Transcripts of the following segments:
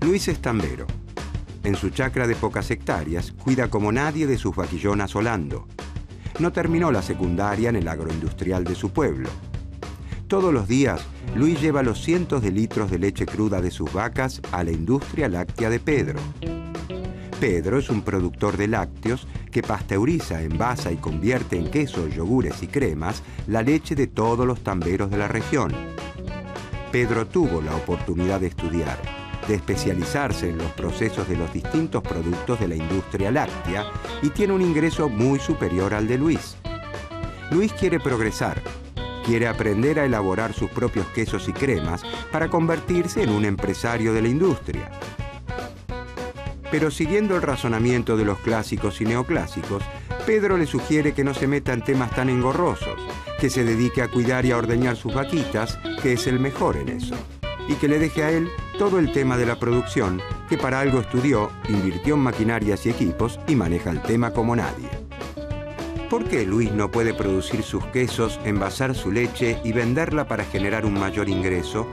Luis es tambero. En su chacra de pocas hectáreas, cuida como nadie de sus vaquillonas Olando. No terminó la secundaria en el agroindustrial de su pueblo. Todos los días, Luis lleva los cientos de litros de leche cruda de sus vacas a la industria láctea de Pedro. Pedro es un productor de lácteos que pasteuriza, envasa y convierte en quesos, yogures y cremas la leche de todos los tamberos de la región. Pedro tuvo la oportunidad de estudiar, de especializarse en los procesos de los distintos productos de la industria láctea y tiene un ingreso muy superior al de Luis. Luis quiere progresar, quiere aprender a elaborar sus propios quesos y cremas para convertirse en un empresario de la industria. Pero siguiendo el razonamiento de los clásicos y neoclásicos, Pedro le sugiere que no se meta en temas tan engorrosos, que se dedique a cuidar y a ordeñar sus vaquitas, que es el mejor en eso, y que le deje a él todo el tema de la producción, que para algo estudió, invirtió en maquinarias y equipos y maneja el tema como nadie. ¿Por qué Luis no puede producir sus quesos, envasar su leche y venderla para generar un mayor ingreso?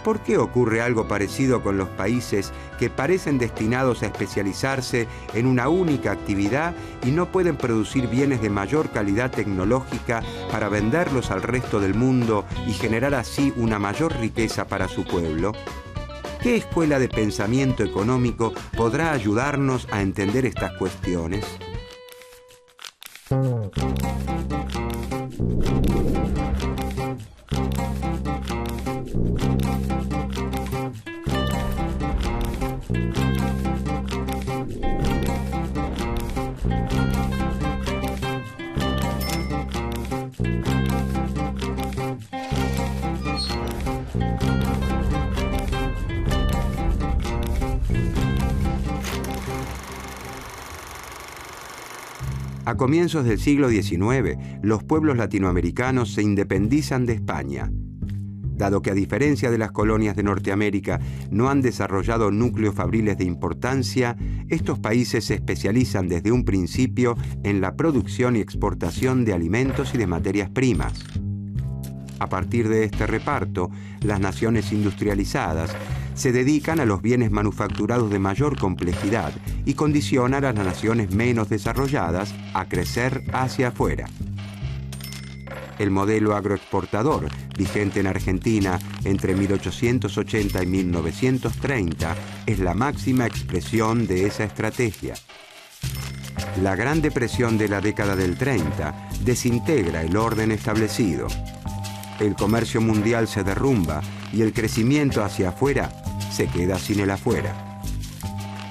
¿Por qué ocurre algo parecido con los países que parecen destinados a especializarse en una única actividad y no pueden producir bienes de mayor calidad tecnológica para venderlos al resto del mundo y generar así una mayor riqueza para su pueblo? ¿Qué escuela de pensamiento económico podrá ayudarnos a entender estas cuestiones? A comienzos del siglo XIX, los pueblos latinoamericanos se independizan de España. Dado que a diferencia de las colonias de Norteamérica no han desarrollado núcleos fabriles de importancia, estos países se especializan desde un principio en la producción y exportación de alimentos y de materias primas. A partir de este reparto, las naciones industrializadas se dedican a los bienes manufacturados de mayor complejidad y condicionan a las naciones menos desarrolladas a crecer hacia afuera. El modelo agroexportador, vigente en Argentina entre 1880 y 1930, es la máxima expresión de esa estrategia. La Gran Depresión de la década del 30 desintegra el orden establecido. El comercio mundial se derrumba y el crecimiento hacia afuera se queda sin el afuera.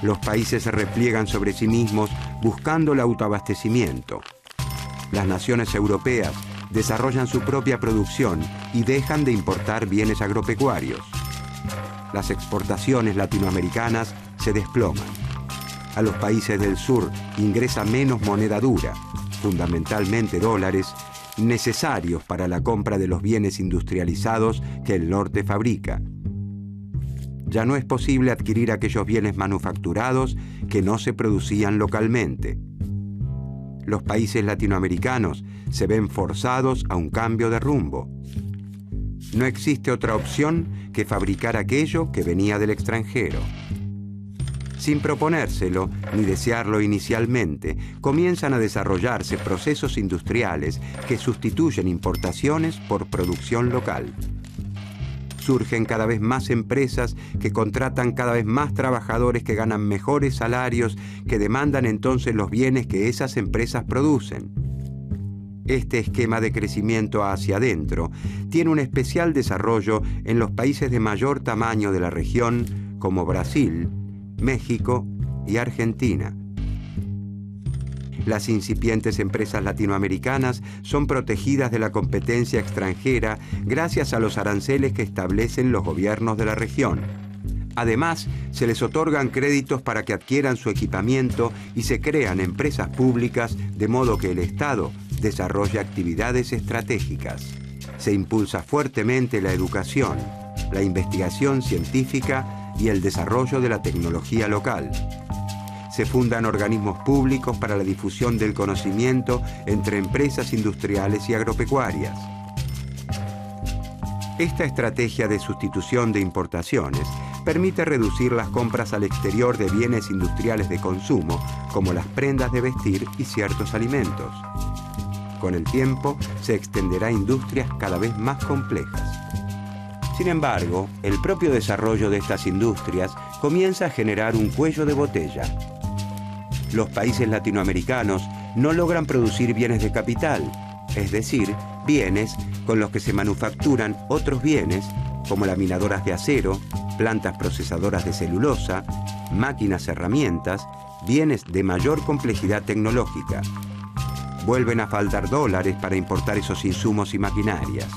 Los países se repliegan sobre sí mismos buscando el autoabastecimiento. Las naciones europeas desarrollan su propia producción y dejan de importar bienes agropecuarios. Las exportaciones latinoamericanas se desploman. A los países del sur ingresa menos moneda dura, fundamentalmente dólares, necesarios para la compra de los bienes industrializados que el norte fabrica. Ya no es posible adquirir aquellos bienes manufacturados que no se producían localmente. Los países latinoamericanos se ven forzados a un cambio de rumbo. No existe otra opción que fabricar aquello que venía del extranjero. Sin proponérselo ni desearlo inicialmente, comienzan a desarrollarse procesos industriales que sustituyen importaciones por producción local. Surgen cada vez más empresas que contratan cada vez más trabajadores que ganan mejores salarios, que demandan entonces los bienes que esas empresas producen. Este esquema de crecimiento hacia adentro tiene un especial desarrollo en los países de mayor tamaño de la región, como Brasil, México y Argentina. Las incipientes empresas latinoamericanas son protegidas de la competencia extranjera gracias a los aranceles que establecen los gobiernos de la región. Además, se les otorgan créditos para que adquieran su equipamiento y se crean empresas públicas de modo que el Estado desarrolle actividades estratégicas. Se impulsa fuertemente la educación, la investigación científica y el desarrollo de la tecnología local. Se fundan organismos públicos para la difusión del conocimiento entre empresas industriales y agropecuarias. Esta estrategia de sustitución de importaciones permite reducir las compras al exterior de bienes industriales de consumo, como las prendas de vestir y ciertos alimentos. Con el tiempo, se extenderá a industrias cada vez más complejas. Sin embargo, el propio desarrollo de estas industrias comienza a generar un cuello de botella. Los países latinoamericanos no logran producir bienes de capital, es decir, bienes con los que se manufacturan otros bienes, como laminadoras de acero, plantas procesadoras de celulosa, máquinas, herramientas, bienes de mayor complejidad tecnológica. Vuelven a faltar dólares para importar esos insumos y maquinarias.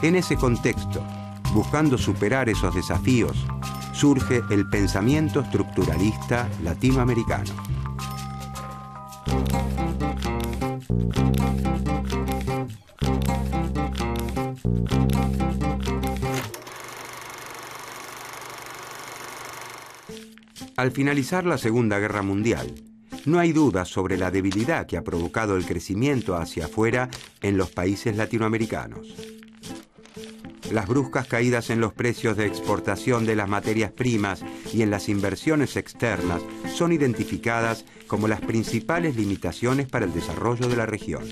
En ese contexto, buscando superar esos desafíos, surge el pensamiento estructuralista latinoamericano. Al finalizar la Segunda Guerra Mundial, no hay duda sobre la debilidad que ha provocado el crecimiento hacia afuera en los países latinoamericanos. Las bruscas caídas en los precios de exportación de las materias primas y en las inversiones externas son identificadas como las principales limitaciones para el desarrollo de la región.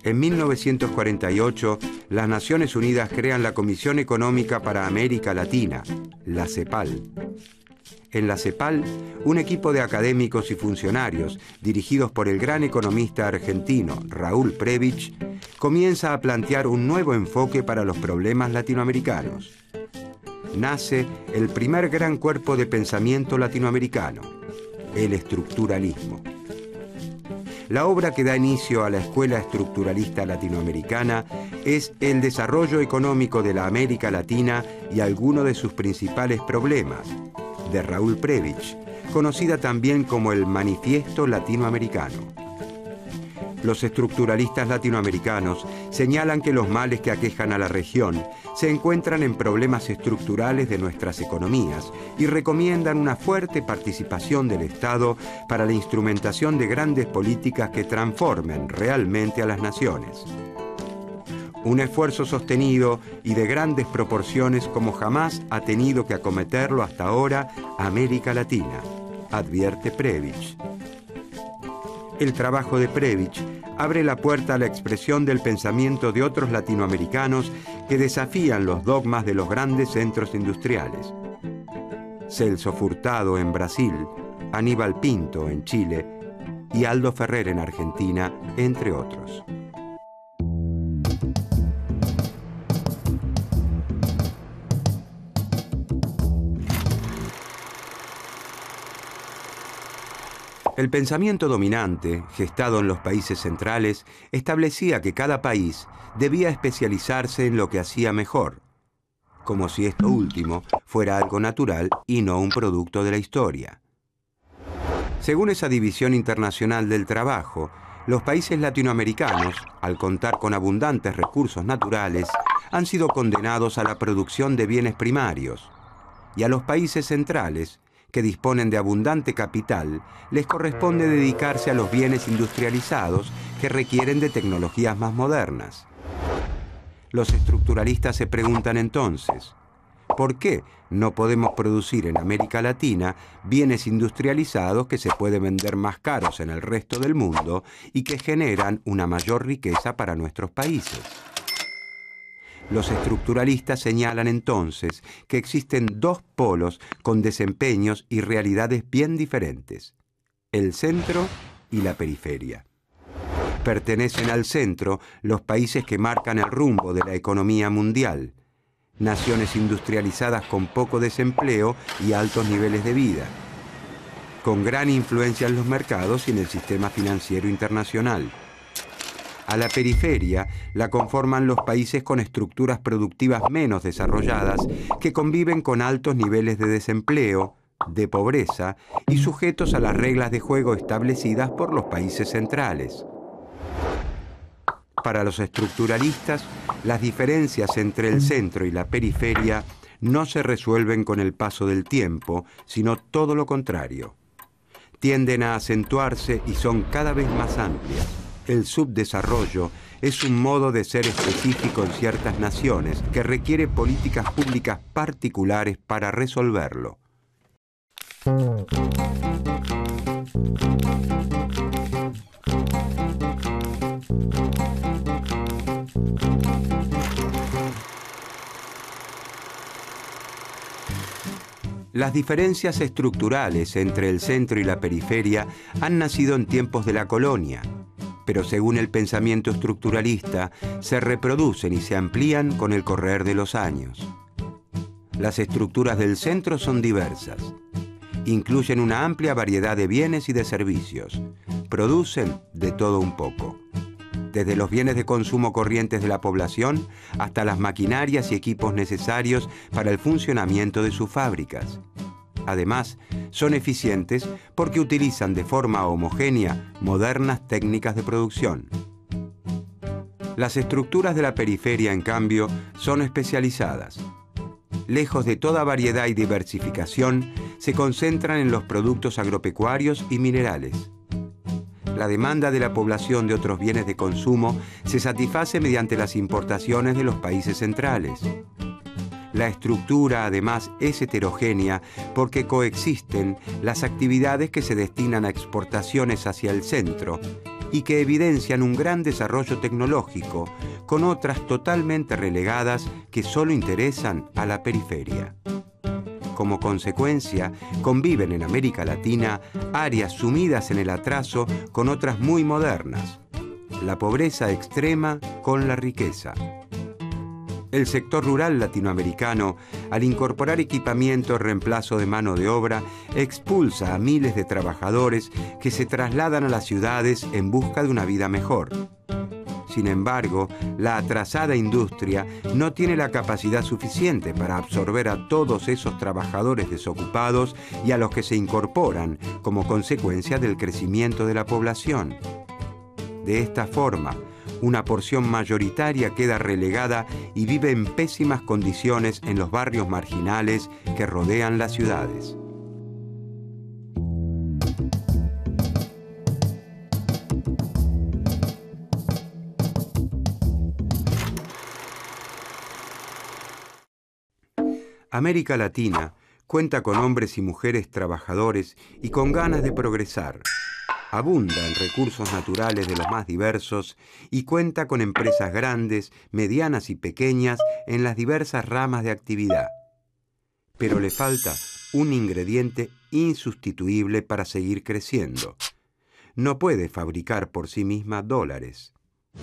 En 1948, las Naciones Unidas crean la Comisión Económica para América Latina, la CEPAL. En la CEPAL, un equipo de académicos y funcionarios, dirigidos por el gran economista argentino Raúl Prebisch, comienza a plantear un nuevo enfoque para los problemas latinoamericanos. Nace el primer gran cuerpo de pensamiento latinoamericano, el estructuralismo. La obra que da inicio a la Escuela Estructuralista Latinoamericana es El desarrollo económico de la América Latina y algunos de sus principales problemas, de Raúl Prebisch, conocida también como el Manifiesto Latinoamericano. Los estructuralistas latinoamericanos señalan que los males que aquejan a la región se encuentran en problemas estructurales de nuestras economías y recomiendan una fuerte participación del Estado para la instrumentación de grandes políticas que transformen realmente a las naciones. Un esfuerzo sostenido y de grandes proporciones como jamás ha tenido que acometerlo hasta ahora América Latina, advierte Prebisch. El trabajo de Prebisch abre la puerta a la expresión del pensamiento de otros latinoamericanos que desafían los dogmas de los grandes centros industriales. Celso Furtado en Brasil, Aníbal Pinto en Chile y Aldo Ferrer en Argentina, entre otros. El pensamiento dominante, gestado en los países centrales, establecía que cada país debía especializarse en lo que hacía mejor, como si esto último fuera algo natural y no un producto de la historia. Según esa división internacional del trabajo, los países latinoamericanos, al contar con abundantes recursos naturales, han sido condenados a la producción de bienes primarios, y a los países centrales, que disponen de abundante capital, les corresponde dedicarse a los bienes industrializados que requieren de tecnologías más modernas. Los estructuralistas se preguntan entonces, ¿por qué no podemos producir en América Latina bienes industrializados que se pueden vender más caros en el resto del mundo y que generan una mayor riqueza para nuestros países? Los estructuralistas señalan entonces que existen dos polos con desempeños y realidades bien diferentes, el centro y la periferia. Pertenecen al centro los países que marcan el rumbo de la economía mundial, naciones industrializadas con poco desempleo y altos niveles de vida, con gran influencia en los mercados y en el sistema financiero internacional. A la periferia la conforman los países con estructuras productivas menos desarrolladas que conviven con altos niveles de desempleo, de pobreza y sujetos a las reglas de juego establecidas por los países centrales. Para los estructuralistas, las diferencias entre el centro y la periferia no se resuelven con el paso del tiempo, sino todo lo contrario. Tienden a acentuarse y son cada vez más amplias. El subdesarrollo es un modo de ser específico en ciertas naciones que requiere políticas públicas particulares para resolverlo. Las diferencias estructurales entre el centro y la periferia han nacido en tiempos de la colonia, pero según el pensamiento estructuralista, se reproducen y se amplían con el correr de los años. Las estructuras del centro son diversas. Incluyen una amplia variedad de bienes y de servicios. Producen de todo un poco. Desde los bienes de consumo corrientes de la población hasta las maquinarias y equipos necesarios para el funcionamiento de sus fábricas. Además, son eficientes porque utilizan de forma homogénea modernas técnicas de producción. Las estructuras de la periferia, en cambio, son especializadas. Lejos de toda variedad y diversificación, se concentran en los productos agropecuarios y minerales. La demanda de la población de otros bienes de consumo se satisface mediante las importaciones de los países centrales. La estructura, además, es heterogénea porque coexisten las actividades que se destinan a exportaciones hacia el centro y que evidencian un gran desarrollo tecnológico, con otras totalmente relegadas que solo interesan a la periferia. Como consecuencia, conviven en América Latina áreas sumidas en el atraso con otras muy modernas, la pobreza extrema con la riqueza. El sector rural latinoamericano, al incorporar equipamiento en reemplazo de mano de obra, expulsa a miles de trabajadores que se trasladan a las ciudades en busca de una vida mejor. Sin embargo, la atrasada industria no tiene la capacidad suficiente para absorber a todos esos trabajadores desocupados y a los que se incorporan como consecuencia del crecimiento de la población. De esta forma, una porción mayoritaria queda relegada y vive en pésimas condiciones en los barrios marginales que rodean las ciudades. América Latina cuenta con hombres y mujeres trabajadores y con ganas de progresar. Abunda en recursos naturales de los más diversos y cuenta con empresas grandes, medianas y pequeñas en las diversas ramas de actividad. Pero le falta un ingrediente insustituible para seguir creciendo. No puede fabricar por sí misma dólares.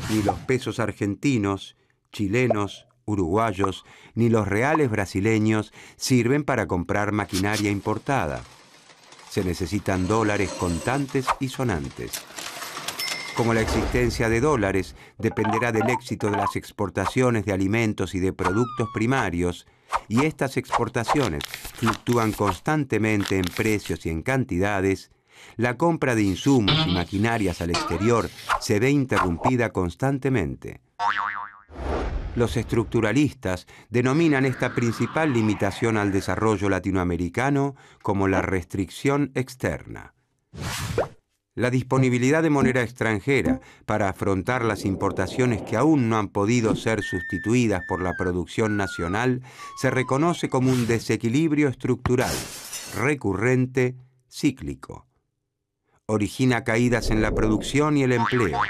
Ni los pesos argentinos, chilenos, uruguayos, ni los reales brasileños sirven para comprar maquinaria importada. Se necesitan dólares contantes y sonantes. Como la existencia de dólares dependerá del éxito de las exportaciones de alimentos y de productos primarios, y estas exportaciones fluctúan constantemente en precios y en cantidades, la compra de insumos y maquinarias al exterior se ve interrumpida constantemente. Los estructuralistas denominan esta principal limitación al desarrollo latinoamericano como la restricción externa. La disponibilidad de moneda extranjera para afrontar las importaciones que aún no han podido ser sustituidas por la producción nacional se reconoce como un desequilibrio estructural, recurrente, cíclico. Origina caídas en la producción y el empleo.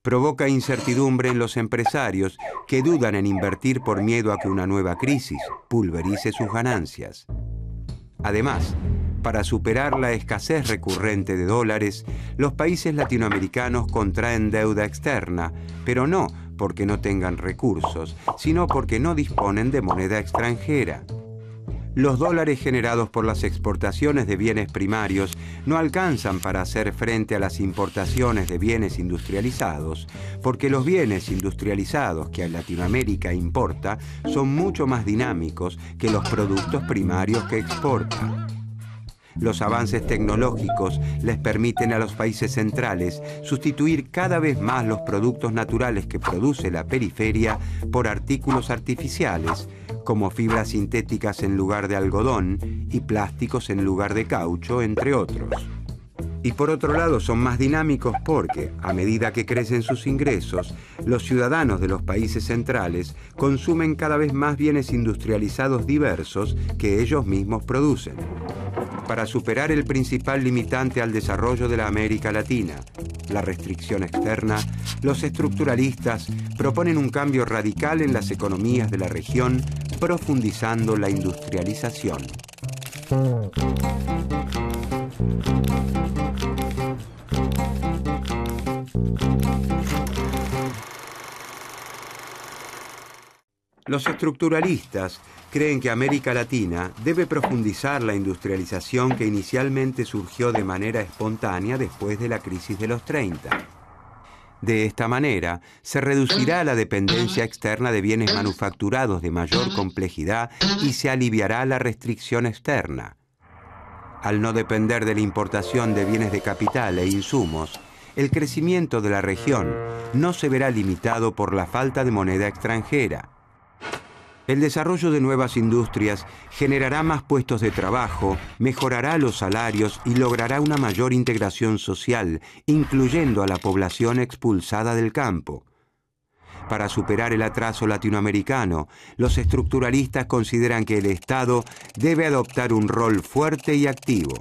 Provoca incertidumbre en los empresarios que dudan en invertir por miedo a que una nueva crisis pulverice sus ganancias. Además, para superar la escasez recurrente de dólares, los países latinoamericanos contraen deuda externa, pero no porque no tengan recursos, sino porque no disponen de moneda extranjera. Los dólares generados por las exportaciones de bienes primarios no alcanzan para hacer frente a las importaciones de bienes industrializados, porque los bienes industrializados que Latinoamérica importa son mucho más dinámicos que los productos primarios que exporta. Los avances tecnológicos les permiten a los países centrales sustituir cada vez más los productos naturales que produce la periferia por artículos artificiales, como fibras sintéticas en lugar de algodón y plásticos en lugar de caucho, entre otros. Y por otro lado son más dinámicos porque, a medida que crecen sus ingresos, los ciudadanos de los países centrales consumen cada vez más bienes industrializados diversos que ellos mismos producen. Para superar el principal limitante al desarrollo de la América Latina, la restricción externa, los estructuralistas proponen un cambio radical en las economías de la región, profundizando la industrialización. Los estructuralistas creen que América Latina debe profundizar la industrialización que inicialmente surgió de manera espontánea después de la crisis de los 30. De esta manera, se reducirá la dependencia externa de bienes manufacturados de mayor complejidad y se aliviará la restricción externa. Al no depender de la importación de bienes de capital e insumos, el crecimiento de la región no se verá limitado por la falta de moneda extranjera. El desarrollo de nuevas industrias generará más puestos de trabajo, mejorará los salarios y logrará una mayor integración social, incluyendo a la población expulsada del campo. Para superar el atraso latinoamericano, los estructuralistas consideran que el Estado debe adoptar un rol fuerte y activo.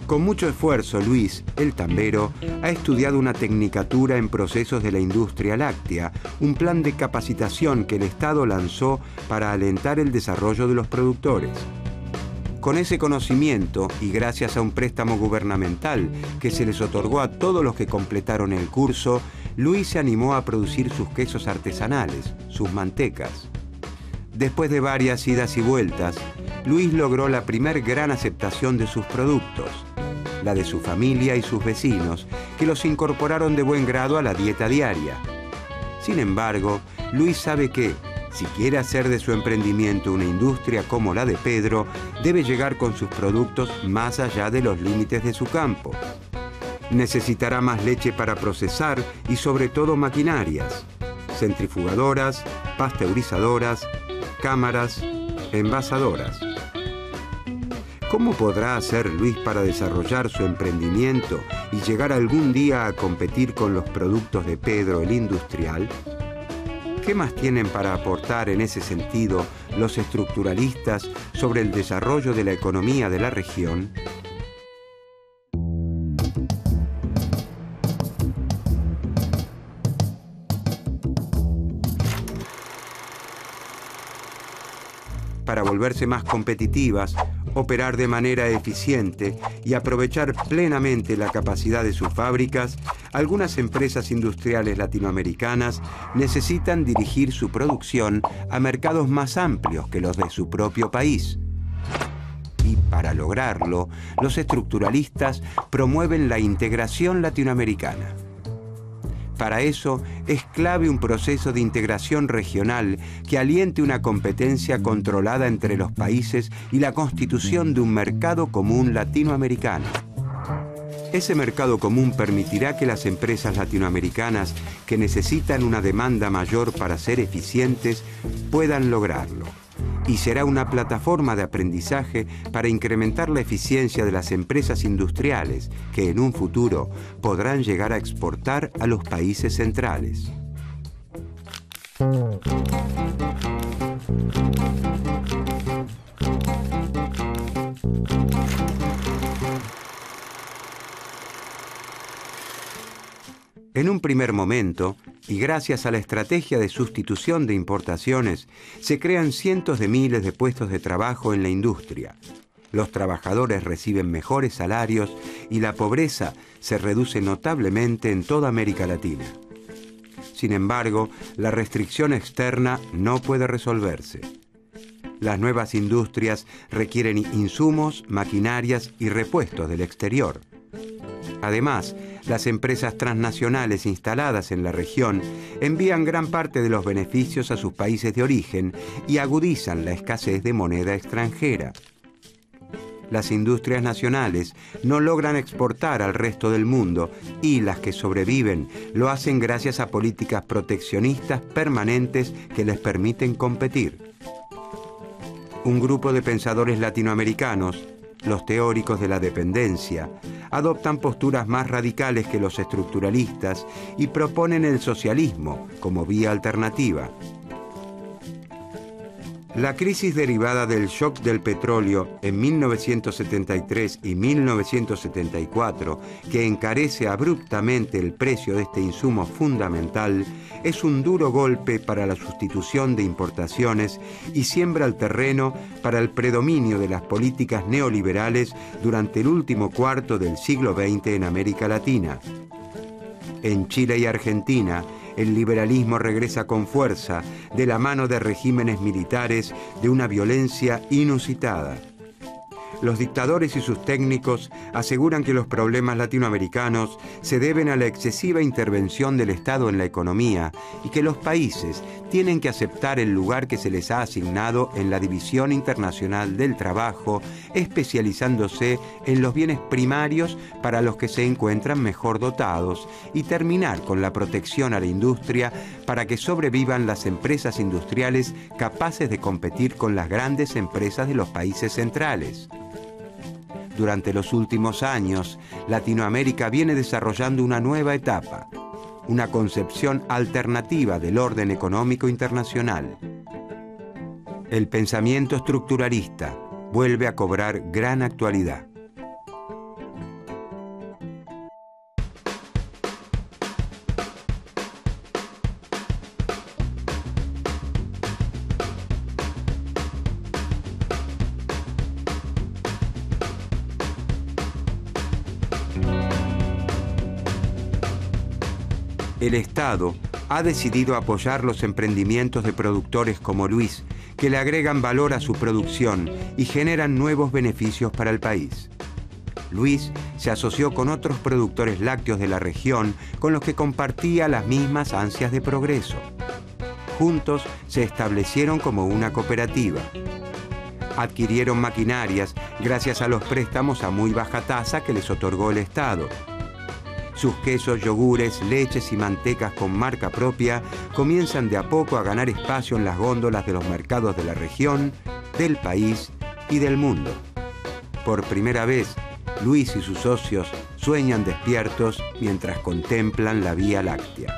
Con mucho esfuerzo, Luis, el tambero, ha estudiado una tecnicatura en procesos de la industria láctea, un plan de capacitación que el Estado lanzó para alentar el desarrollo de los productores. Con ese conocimiento, y gracias a un préstamo gubernamental que se les otorgó a todos los que completaron el curso, Luis se animó a producir sus quesos artesanales, sus mantecas. Después de varias idas y vueltas, Luis logró la primer gran aceptación de sus productos, la de su familia y sus vecinos, que los incorporaron de buen grado a la dieta diaria. Sin embargo, Luis sabe que, si quiere hacer de su emprendimiento una industria como la de Pedro, debe llegar con sus productos más allá de los límites de su campo. Necesitará más leche para procesar y sobre todo maquinarias, centrifugadoras, pasteurizadoras, cámaras, envasadoras. ¿Cómo podrá hacer Luis para desarrollar su emprendimiento y llegar algún día a competir con los productos de Pedro el Industrial? ¿Qué más tienen para aportar en ese sentido los estructuralistas sobre el desarrollo de la economía de la región? Para volverse más competitivas, operar de manera eficiente y aprovechar plenamente la capacidad de sus fábricas, algunas empresas industriales latinoamericanas necesitan dirigir su producción a mercados más amplios que los de su propio país. Y para lograrlo, los estructuralistas promueven la integración latinoamericana. Para eso es clave un proceso de integración regional que aliente una competencia controlada entre los países y la constitución de un mercado común latinoamericano. Ese mercado común permitirá que las empresas latinoamericanas que necesitan una demanda mayor para ser eficientes puedan lograrlo. Y será una plataforma de aprendizaje para incrementar la eficiencia de las empresas industriales que en un futuro podrán llegar a exportar a los países centrales. En un primer momento, y gracias a la estrategia de sustitución de importaciones, se crean cientos de miles de puestos de trabajo en la industria. Los trabajadores reciben mejores salarios y la pobreza se reduce notablemente en toda América Latina. Sin embargo, la restricción externa no puede resolverse. Las nuevas industrias requieren insumos, maquinarias y repuestos del exterior. Además, las empresas transnacionales instaladas en la región envían gran parte de los beneficios a sus países de origen y agudizan la escasez de moneda extranjera. Las industrias nacionales no logran exportar al resto del mundo y las que sobreviven lo hacen gracias a políticas proteccionistas permanentes que les permiten competir. Un grupo de pensadores latinoamericanos, los teóricos de la dependencia, adoptan posturas más radicales que los estructuralistas y proponen el socialismo como vía alternativa. La crisis derivada del shock del petróleo en 1973 y 1974, que encarece abruptamente el precio de este insumo fundamental, es un duro golpe para la sustitución de importaciones y siembra el terreno para el predominio de las políticas neoliberales durante el último cuarto del siglo XX en América Latina. En Chile y Argentina, el liberalismo regresa con fuerza de la mano de regímenes militares de una violencia inusitada. Los dictadores y sus técnicos aseguran que los problemas latinoamericanos se deben a la excesiva intervención del Estado en la economía y que los países tienen que aceptar el lugar que se les ha asignado en la División Internacional del Trabajo, especializándose en los bienes primarios para los que se encuentran mejor dotados y terminar con la protección a la industria para que sobrevivan las empresas industriales capaces de competir con las grandes empresas de los países centrales. Durante los últimos años, Latinoamérica viene desarrollando una nueva etapa, una concepción alternativa del orden económico internacional. El pensamiento estructuralista vuelve a cobrar gran actualidad. El Estado ha decidido apoyar los emprendimientos de productores como Luis, que le agregan valor a su producción y generan nuevos beneficios para el país. Luis se asoció con otros productores lácteos de la región con los que compartía las mismas ansias de progreso. Juntos se establecieron como una cooperativa. Adquirieron maquinarias gracias a los préstamos a muy baja tasa que les otorgó el Estado. Sus quesos, yogures, leches y mantecas con marca propia comienzan de a poco a ganar espacio en las góndolas de los mercados de la región, del país y del mundo. Por primera vez, Luis y sus socios sueñan despiertos mientras contemplan la Vía Láctea.